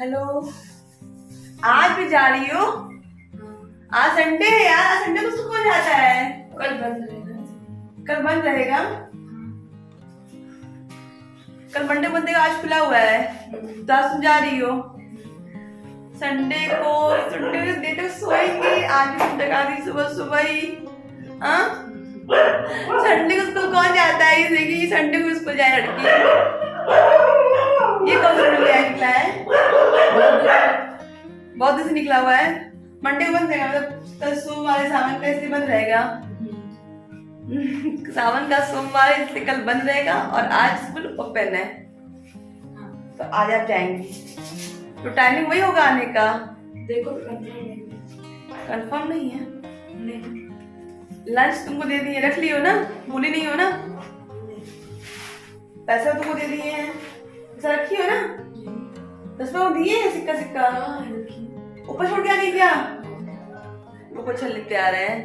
Hello, आज भी जा रही हो? आज संडे है यार, आज संडे को स्कूल जाता है। कल बंद रहेगा। कल बंद रहेगा? कल मंडे मंडे का आज खुला हुआ है, तो आज तुम जा रही हो। संडे को देर तक सोएंगे, आज भी संडे का दिन सुबह सुबह ही। हाँ, संडे को स्कूल कौन जाता है? इसे कि संडे को स्कूल जाए लड़की। ये कौन सा नया निकला है? बहुत दिन से निकला हुआ है। मंडे को बंद रहेगा, मतलब कल सोमवार सावन का इसलिए बंद रहेगा। सावन का सोमवार इसलिए कल बंद रहेगा और आज स्कूल ओपन है। तो आज आप जाएंगी, तो टाइमिंग वही होगा आने का? देखो कंफर्म नहीं है। नहीं। लंच तुमको दे दिए, रख लियो ना, भूली नहीं हो ना? पैसा तुमको दे दिए हैं, पैसा रखी हो ना? 10 रुपये दिए हैं, सिक्का सिक्का ऊपर छोड़ के आ गई क्या? वो कुछ लेते आ रहे हैं,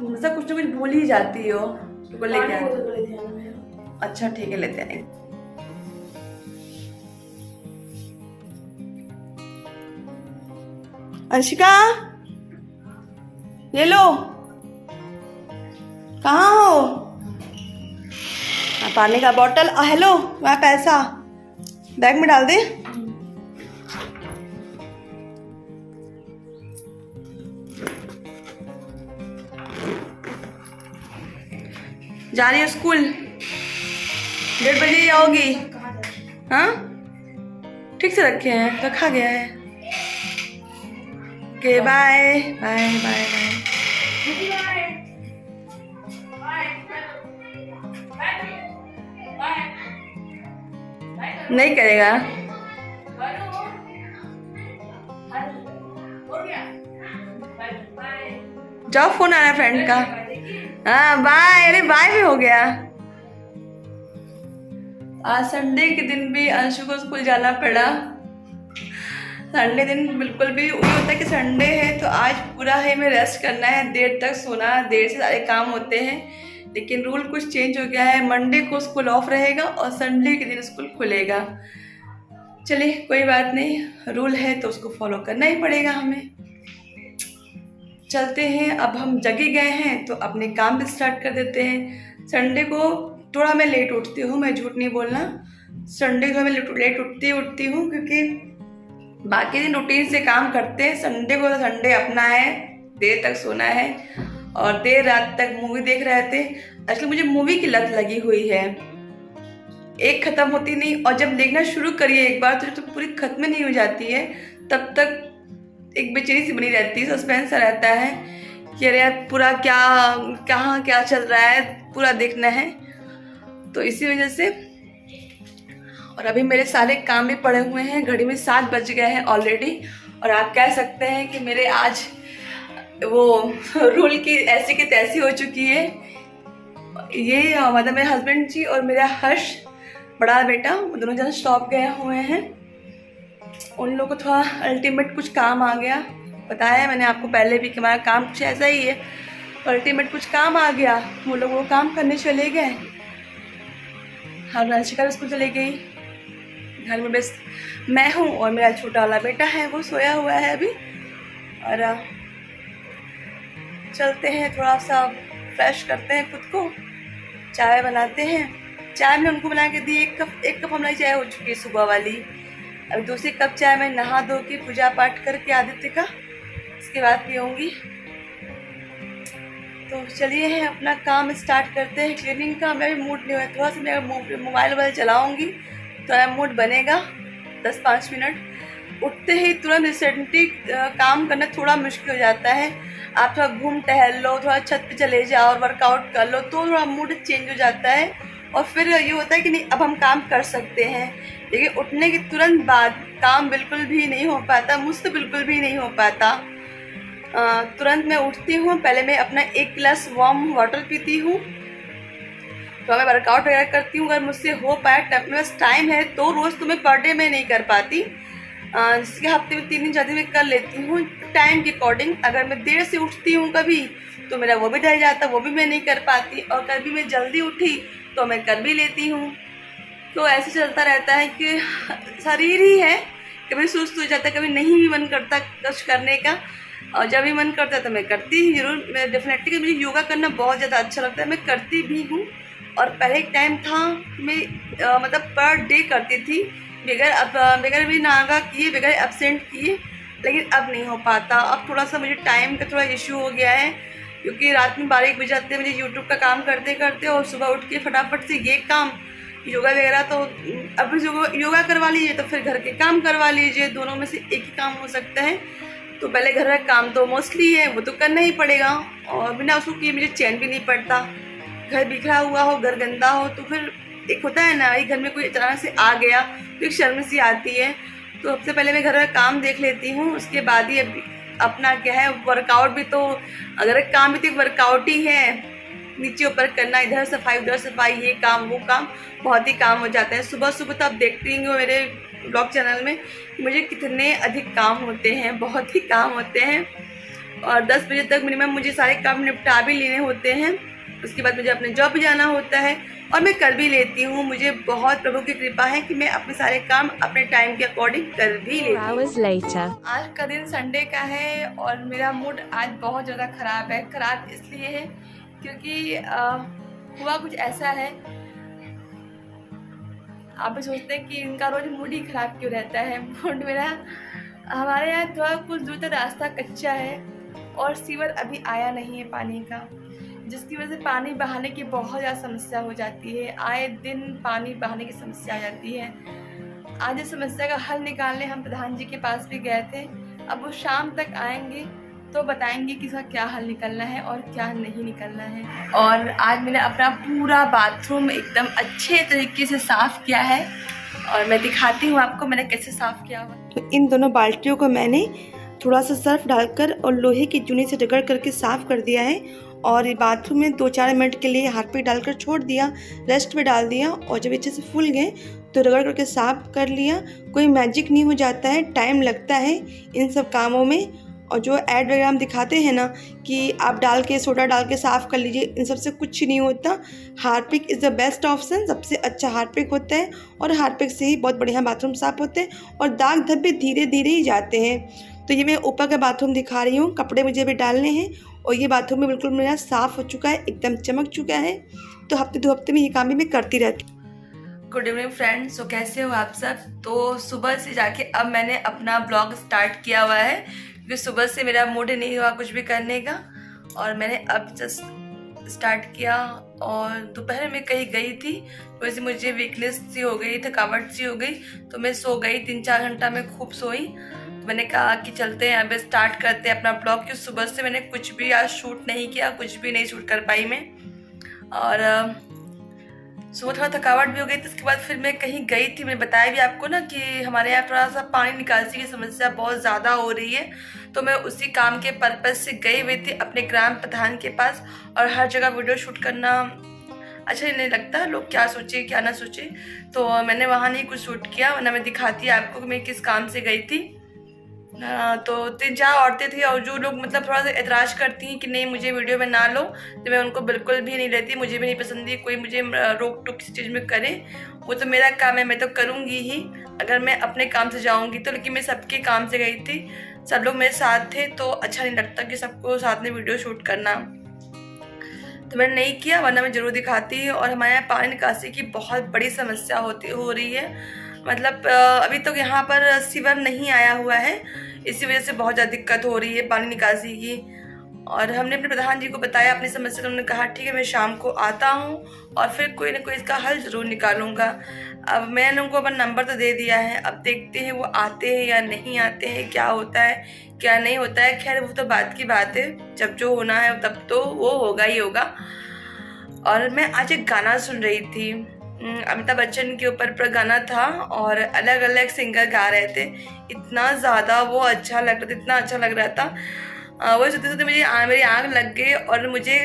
मतलब कुछ ना कुछ भूल ही जाती हो, तो लेके आ। अच्छा ठीक है, लेते आएंगे। अंशिका, ये लो। कहाँ हो? पानी का बोतल। हेलो, वहाँ पैसा बैग में डाल दे। जा रही हो स्कूल? 1:30 बजे आओगी? हाँ, ठीक से रखे हैं, रखा गया है। Okay, bye bye bye bye. नहीं करेगा? जाओ, फोन आ रहा है फ्रेंड का। हाँ बाय। अरे बाय भी हो गया। आज संडे के दिन भी अंशु को स्कूल जाना पड़ा। संडे दिन बिल्कुल भी वही होता है कि संडे है तो आज पूरा है में रेस्ट करना है, देर तक सोना, देर से सारे काम होते हैं। लेकिन रूल कुछ चेंज हो गया है, मंडे को स्कूल ऑफ रहेगा और संडे के दिन स्कूल खुलेगा। चलिए कोई बात नहीं, रूल है तो उसको फॉलो करना ही पड़ेगा हमें। चलते हैं, अब हम जगे गए हैं तो अपने काम भी स्टार्ट कर देते हैं। संडे को थोड़ा मैं लेट उठती हूँ, मैं झूठ नहीं बोलना। संडे को मैं लेट उठती हूँ क्योंकि बाकी दिन रूटीन से काम करते हैं। संडे को तो संडे अपना है, देर तक सोना है और देर रात तक मूवी देख रहे थे। एक्चुअली मुझे मूवी की लत लगी हुई है, एक खत्म होती नहीं, और जब देखना शुरू करिए एक बार तो जब तक पूरी खत्म नहीं हो जाती है तब तक एक बेचैनी सी बनी रहती है, सस्पेंस रहता है कि अरे यार पूरा कहाँ क्या चल रहा है, पूरा देखना है। तो इसी वजह से, और अभी मेरे सारे काम भी पड़े हुए हैं। घड़ी में 7 बज गए हैं ऑलरेडी, और आप कह सकते हैं कि मेरे आज वो रूल की ऐसी की तैसी हो चुकी है। ये मतलब मेरे हस्बैंड जी और मेरा हर्ष बड़ा बेटा, वो दोनों जन शॉप गए हुए हैं। उन लोगों को थोड़ा अल्टीमेट कुछ काम आ गया, बताया मैंने आपको पहले भी कि हमारा काम कुछ ऐसा ही है। अल्टीमेट कुछ काम आ गया, वो लोग वो काम करने चले गए और अंशिका स्कूल चले गई। घर में बस मैं हूँ और मेरा छोटा वाला बेटा है, वो सोया हुआ है अभी। और चलते हैं, थोड़ा सा फ्रेश करते हैं खुद को, चाय बनाते हैं। चाय में उनको बना के दी, एक कप हमारी चाय हो चुकी है सुबह वाली। अब दूसरी कप चाय मैं नहा धो के पूजा पाठ करके आदित्य का, इसके बाद पीऊँगी। तो चलिए हैं अपना काम स्टार्ट करते हैं क्लीनिंग का। मैं भी मूड नहीं हुआ, थोड़ा सा मैं मोबाइल चलाऊँगी तो मेरा मूड बनेगा 10-5 मिनट। उठते ही तुरंत रिसेंटली काम करना थोड़ा मुश्किल हो जाता है। आप थोड़ा घूम टहल लो, थोड़ा छत पे चले जाओ और वर्कआउट कर लो तो थोड़ा मूड चेंज हो जाता है और फिर ये होता है कि नहीं अब हम काम कर सकते हैं। लेकिन उठने के तुरंत बाद काम बिल्कुल भी नहीं हो पाता, मुझसे बिल्कुल भी नहीं हो पाता। तुरंत मैं उठती हूँ, पहले मैं अपना 1 गिलास वार्म वाटर पीती हूँ, तो मैं वर्कआउट वगैरह करती हूँ। अगर मुझसे हो पाए, मेरे पास टाइम है तो रोज़ तो मैं पर डे में नहीं कर पाती, जिसके हफ्ते में 3 दिन 4 दिन में कर लेती हूँ टाइम के अकॉर्डिंग। अगर मैं देर से उठती हूँ कभी तो मेरा वो भी रह जाता, वो भी मैं नहीं कर पाती, और कभी मैं जल्दी उठी तो मैं कर भी लेती हूँ। तो ऐसे चलता रहता है कि शरीर ही है कभी सुस्त हो जाता है, कभी नहीं भी मन करता कुछ करने का, और जब भी मन करता है तो मैं करती ही ज़रूर। मैं डेफिनेटली मुझे योगा करना बहुत ज़्यादा अच्छा लगता है, मैं करती भी हूँ। और पहले एक टाइम था मैं मतलब पर डे करती थी, बगैर भी नागा किए, बगैर एब्सेंट किए, लेकिन अब नहीं हो पाता। अब थोड़ा सा मुझे टाइम का थोड़ा इशू हो गया है, क्योंकि रात में 12 बज जाते हैं मुझे यूट्यूब का काम करते करते, और सुबह उठ के फटाफट से ये काम योगा वगैरह। तो अब योगा करवा लीजिए तो फिर घर के काम करवा लीजिए, दोनों में से एक ही काम हो सकता है। तो पहले घर का काम तो मोस्टली है वो तो करना ही पड़ेगा, और बिना उसको किए मुझे चैन भी नहीं पड़ता। घर बिखरा हुआ हो, घर गंदा हो, तो फिर एक होता है ना, एक घर में कोई अचानक से आ गया तो एक शर्म सी आती है। तो सबसे पहले मैं घर का काम देख लेती हूँ, उसके बाद ही अपना क्या है वर्कआउट भी, तो अगर काम भी तो एक वर्कआउट ही है, नीचे ऊपर करना, इधर सफाई उधर सफाई, ये काम वो काम, बहुत ही काम हो जाता है। सुबह सुबह तो आप देखती हैं मेरे ब्लॉग चैनल में मुझे कितने अधिक काम होते हैं, बहुत ही काम होते हैं। और 10 बजे तक मिनिमम मुझे सारे काम निपटा भी लेने होते हैं। उसके बाद मुझे अपने जॉब भी जाना होता है, और मैं कर भी लेती हूँ। मुझे बहुत प्रभु की कृपा है कि मैं अपने सारे काम अपने टाइम के अकॉर्डिंग कर भी लेती हूँ। आज का दिन संडे का है और मेरा मूड आज बहुत ज़्यादा ख़राब है। ख़राब इसलिए है क्योंकि हुआ कुछ ऐसा है, आप भी सोचते हैं कि इनका रोज़ मूड ही ख़राब क्यों रहता है। मूड मेरा, हमारे यहाँ थोड़ा कुछ दूर तक रास्ता कच्चा है और सीवर अभी आया नहीं है पानी का, जिसकी वजह से पानी बहाने की बहुत ज़्यादा समस्या हो जाती है। आए दिन पानी बहाने की समस्या आ जाती है। आज इस समस्या का हल निकालने हम प्रधान जी के पास भी गए थे। अब वो शाम तक आएंगे तो बताएंगे कि इसका क्या हल निकलना है और क्या नहीं निकलना है। और आज मैंने अपना पूरा बाथरूम एकदम अच्छे तरीके से साफ़ किया है, और मैं दिखाती हूँ आपको मैंने कैसे साफ़ किया हुआ। तो इन दोनों बाल्टियों को मैंने थोड़ा सा सर्फ डालकर और लोहे की चूनी से रगड़ करके साफ़ कर दिया है, और बाथरूम में 2-4 मिनट के लिए हार्पिक डालकर छोड़ दिया, रेस्ट में डाल दिया, और जब अच्छे से फूल गए तो रगड़ करके साफ़ कर लिया। कोई मैजिक नहीं हो जाता है, टाइम लगता है इन सब कामों में। और जो ऐड वगैरह हम दिखाते हैं ना कि आप डाल के सोडा डाल के साफ़ कर लीजिए, इन सब से कुछ नहीं होता। Harpic is the best option, सबसे अच्छा हार्पिक होता है, और हार्पिक से ही बहुत बढ़िया बाथरूम साफ़ होते हैं और दाग धब्बे धीरे धीरे ही जाते हैं। तो ये मैं ऊपर का बाथरूम दिखा रही हूँ, कपड़े मुझे अभी डालने हैं, और ये बाथरूम में बिल्कुल मेरा साफ़ हो चुका है, एकदम चमक चुका है। तो हफ्ते 2 हफ्ते में ये काम भी मैं करती रहती हूँ। गुड इवनिंग फ्रेंड्स, तो कैसे हो आप सब। तो सुबह से जाके अब मैंने अपना ब्लॉग स्टार्ट किया हुआ है, क्योंकि सुबह से मेरा मूड नहीं हुआ कुछ भी करने का, और मैंने अब जस्ट स्टार्ट किया। और दोपहर में कहीं गई थी, वैसे मुझे वीकनेस सी हो गई, थकावट सी हो गई, तो मैं सो गई। 3-4 घंटा में खूब सोई। मैंने कहा कि चलते हैं अब स्टार्ट करते हैं अपना ब्लॉग, क्योंकि सुबह से मैंने कुछ भी आज शूट नहीं किया, कुछ भी नहीं शूट कर पाई मैं। और सुबह थोड़ा थकावट भी हो गई, तो उसके बाद फिर मैं कहीं गई थी। मैं बताया भी आपको ना कि हमारे यहाँ थोड़ा सा पानी निकासी की समस्या बहुत ज़्यादा हो रही है, तो मैं उसी काम के पर्पज़ से गई हुई थी अपने ग्राम प्रधान के पास। और हर जगह वीडियो शूट करना अच्छा नहीं लगता, लोग क्या सोचे क्या ना सोचे, तो मैंने वहाँ नहीं कुछ शूट किया, वरना मैं दिखाती आपको कि मैं किस काम से गई थी। तो 3-4 औरतें थी, और जो लोग मतलब थोड़ा सा एतराज करती हैं कि नहीं मुझे वीडियो में ना लो, तो मैं उनको बिल्कुल भी नहीं लेती। मुझे भी नहीं पसंद है कोई मुझे रोक टोक किसी चीज़ में करे, वो तो मेरा काम है, मैं तो करूँगी ही अगर मैं अपने काम से जाऊँगी तो। लेकिन मैं सबके काम से गई थी, सब लोग मेरे साथ थे, तो अच्छा नहीं लगता कि सबको साथ में वीडियो शूट करना, तो मैंने नहीं किया, वरना मैं ज़रूर दिखाती। और हमारे यहाँ पानी निकासी की बहुत बड़ी समस्या हो रही है। मतलब अभी तक यहाँ पर सीवर नहीं आया हुआ है, इसी वजह से बहुत ज़्यादा दिक्कत हो रही है पानी निकासी की। और हमने अपने प्रधान जी को बताया अपनी समस्या, तो उन्होंने कहा ठीक है मैं शाम को आता हूँ और फिर कोई ना कोई इसका हल ज़रूर निकालूंगा। अब मैंने उनको अपना नंबर तो दे दिया है, अब देखते हैं वो आते हैं या नहीं आते हैं, क्या होता है क्या नहीं होता है। खैर वो तो बात की बात है, जब जो होना है तब तो वो होगा ही होगा। और मैं आज एक गाना सुन रही थी, अमिताभ बच्चन के ऊपर गाना था, और अलग अलग सिंगर गा रहे थे। इतना ज़्यादा वो अच्छा लग रहा था, इतना अच्छा लग रहा था। वो सुनते सुनते मेरी आँख लग गई। और मुझे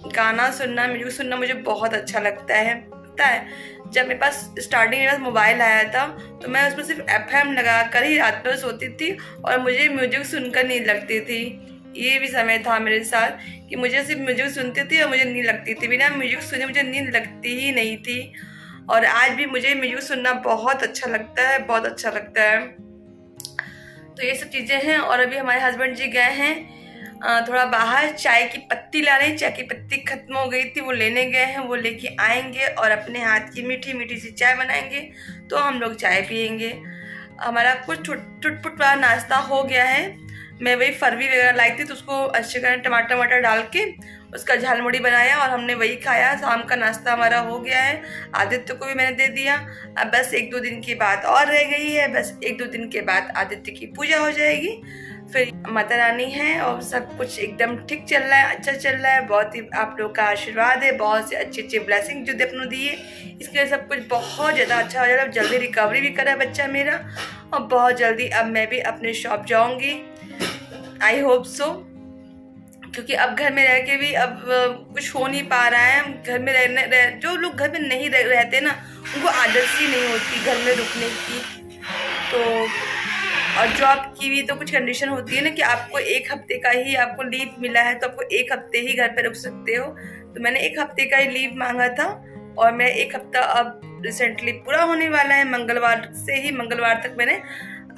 गाना सुनना, म्यूजिक सुनना मुझे बहुत अच्छा लगता है। पता है जब मेरे पास स्टार्टिंग में मोबाइल आया था, तो मैं उसमें सिर्फ FM लगा कर ही रात में सोती थी, और मुझे म्यूजिक सुनकर नींद लगती थी। ये भी समय था मेरे साथ कि मुझे सिर्फ म्यूजिक सुनती थी और मुझे नींद लगती थी, बिना म्यूजिक सुने मुझे नींद लगती ही नहीं थी। और आज भी मुझे म्यूजिक सुनना बहुत अच्छा लगता है, बहुत अच्छा लगता है। तो ये सब चीज़ें हैं। और अभी हमारे हस्बैंड जी गए हैं थोड़ा बाहर, चाय की पत्ती ला रहे हैं। चाय की पत्ती खत्म हो गई थी, वो लेने गए हैं, वो लेके आएंगे और अपने हाथ की मीठी मीठी सी चाय बनाएंगे, तो हम लोग चाय पियेंगे। हमारा कुछ टुटपुट वाला नाश्ता हो गया है। मैं वही फरवी वगैरह लाई थी, तो उसको अच्छे तरह टमाटर वमाटर डाल के उसका झालमुड़ी बनाया और हमने वही खाया। शाम का नाश्ता हमारा हो गया है। आदित्य को भी मैंने दे दिया। अब बस 1-2 दिन की बात और रह गई है। बस 1-2 दिन के बाद आदित्य की पूजा हो जाएगी, फिर माता रानी है और सब कुछ एकदम ठीक चल रहा है, अच्छा चल रहा है। बहुत ही आप लोग का आशीर्वाद है, बहुत से अच्छे अच्छे ब्लेसिंग जो अपनों दिए, इसके लिए सब कुछ बहुत ज़्यादा अच्छा हो जाएगा। जल्दी रिकवरी भी करा बच्चा मेरा, और बहुत जल्दी अब मैं भी अपने शॉप जाऊंगी, आई होप सो। क्योंकि अब घर में रह के भी अब कुछ हो नहीं पा रहा है। घर में जो लोग घर में नहीं रहते ना, उनको आदत सी नहीं होती घर में रुकने की। तो और जॉब की भी तो कुछ कंडीशन होती है ना कि आपको 1 हफ्ते का ही आपको लीव मिला है, तो आपको 1 हफ्ते ही घर पे रुक सकते हो। तो मैंने 1 हफ्ते का ही लीव मांगा था और मैं 1 हफ्ता अब रिसेंटली पूरा होने वाला है। मंगलवार से ही, मंगलवार तक मैंने,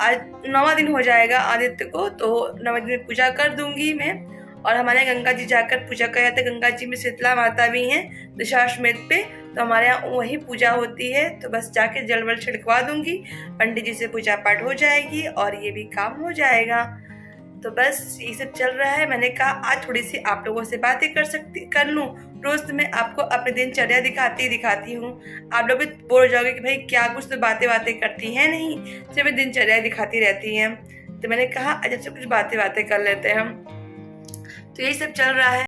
आज 9वां दिन हो जाएगा आदित्य को, तो 9वें दिन में पूजा कर दूंगी मैं। और हमारे यहाँ गंगा जी जाकर पूजा कर जाते हैं। गंगा जी में शीतला माता भी हैं दशाश्वमेध पे, तो हमारे यहाँ वही पूजा होती है। तो बस जाके जल वल छिड़कवा दूंगी, पंडित जी से पूजा पाठ हो जाएगी और ये भी काम हो जाएगा। तो बस ये सब चल रहा है। मैंने कहा आज थोड़ी सी आप लोगों से बातें कर लूँ। रोज मैं आपको अपनी दिनचर्या दिखाती हूँ। आप लोग भी बोर हो जाओगे कि भाई क्या कुछ तो बातें करती हैं, नहीं सिर्फ दिनचर्या दिखाती रहती हैं। तो मैंने कहा आज से कुछ बातें कर लेते हैं हम। तो यही सब चल रहा है।